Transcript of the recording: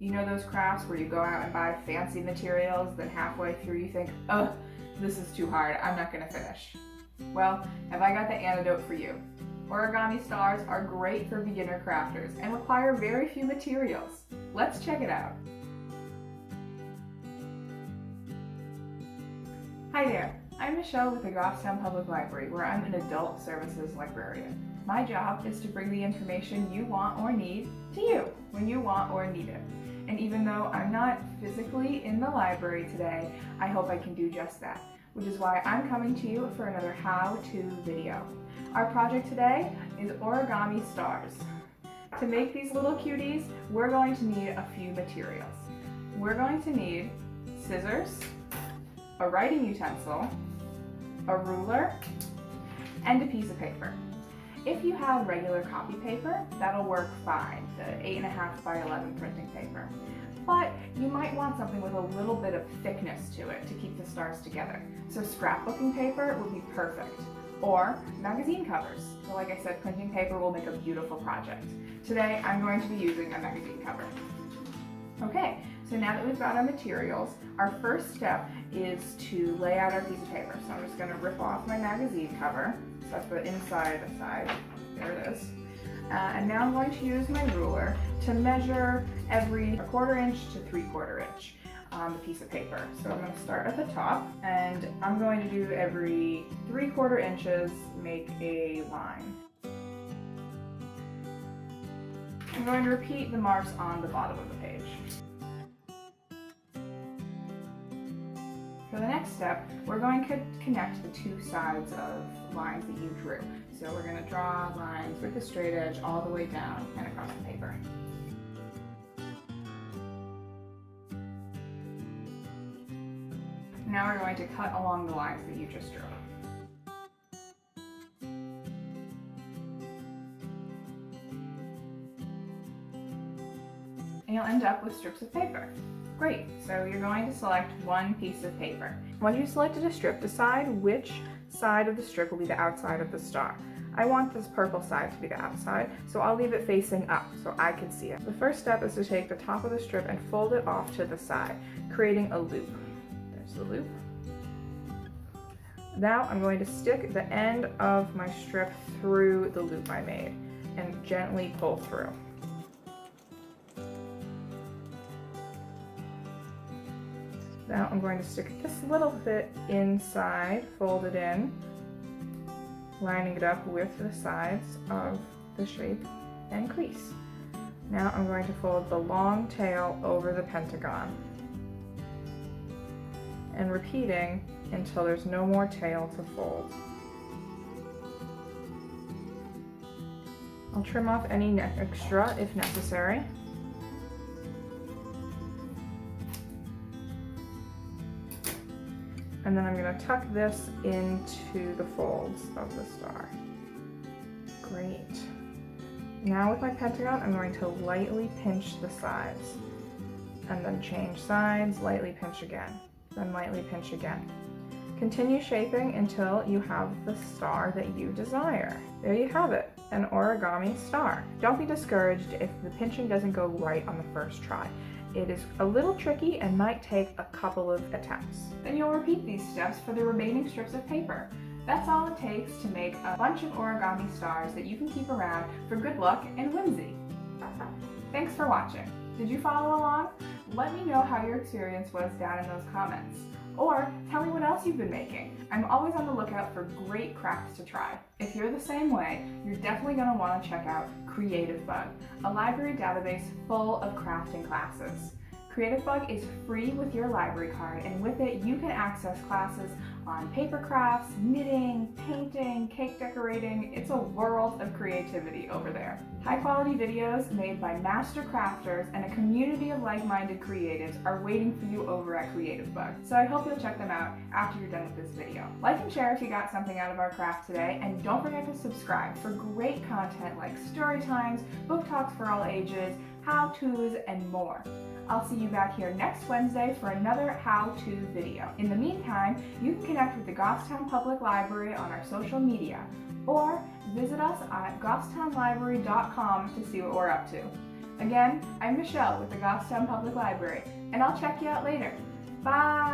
You know those crafts where you go out and buy fancy materials, then halfway through you think, oh, this is too hard, I'm not gonna finish. Well, have I got the antidote for you. Origami stars are great for beginner crafters and require very few materials. Let's check it out. Hi there, I'm Michelle with the Goffstown Public Library, where I'm an adult services librarian. My job is to bring the information you want or need to you when you want or need it. And even though I'm not physically in the library today, I hope I can do just that, which is why I'm coming to you for another how-to video. Our project today is origami stars. To make these little cuties, we're going to need a few materials. We're going to need scissors, a writing utensil, a ruler, and a piece of paper. If you have regular copy paper, that'll work fine, the 8.5 by 11 printing paper. But you might want something with a little bit of thickness to it to keep the stars together. So scrapbooking paper would be perfect. Or magazine covers. So like I said, printing paper will make a beautiful project. Today, I'm going to be using a magazine cover. Okay, so now that we've got our materials, our first step is to lay out our piece of paper. So I'm just going to rip off my magazine cover. So that's the inside side. There it is. And now I'm going to use my ruler to measure every 1/4 inch to 3/4 inch on the piece of paper. So I'm going to start at the top, and I'm going to do every 3/4 inches, make a line. I'm going to repeat the marks on the bottom of the page. For the next step, we're going to connect the two sides of lines that you drew. So we're going to draw lines with a straight edge all the way down and across the paper. Now we're going to cut along the lines that you just drew. And you'll end up with strips of paper. Great, so you're going to select one piece of paper. Once you've selected a strip, decide which side of the strip will be the outside of the star. I want this purple side to be the outside, so I'll leave it facing up so I can see it. The first step is to take the top of the strip and fold it off to the side, creating a loop. There's the loop. Now I'm going to stick the end of my strip through the loop I made and gently pull through. Now I'm going to stick this little bit inside, fold it in, lining it up with the sides of the shape and crease. Now I'm going to fold the long tail over the pentagon and repeating until there's no more tail to fold. I'll trim off any extra if necessary. And then I'm going to tuck this into the folds of the star. Great. Now with my pentagon, I'm going to lightly pinch the sides. And then change sides, lightly pinch again. Then lightly pinch again. Continue shaping until you have the star that you desire. There you have it, an origami star. Don't be discouraged if the pinching doesn't go right on the first try. It is a little tricky and might take a couple of attempts. Then you'll repeat these steps for the remaining strips of paper. That's all it takes to make a bunch of origami stars that you can keep around for good luck and whimsy. Thanks for watching. Did you follow along? Let me know how your experience was down in those comments. Or tell me what else you've been making. I'm always on the lookout for great crafts to try. If you're the same way, you're definitely going to want to check out Creative Bug, a library database full of crafting classes. Creative Bug is free with your library card, and with it you can access classes on paper crafts, knitting, painting, cake decorating. It's a world of creativity over there. High quality videos made by master crafters and a community of like-minded creatives are waiting for you over at Creative Bug, so I hope you'll check them out after you're done with this video. Like and share if you got something out of our craft today, and don't forget to subscribe for great content like story times, book talks for all ages, how-tos, and more. I'll see you back here next Wednesday for another how-to video. In the meantime, you can connect with the Goffstown Public Library on our social media, or visit us at goffstownlibrary.com to see what we're up to. Again, I'm Michelle with the Goffstown Public Library, and I'll check you out later. Bye!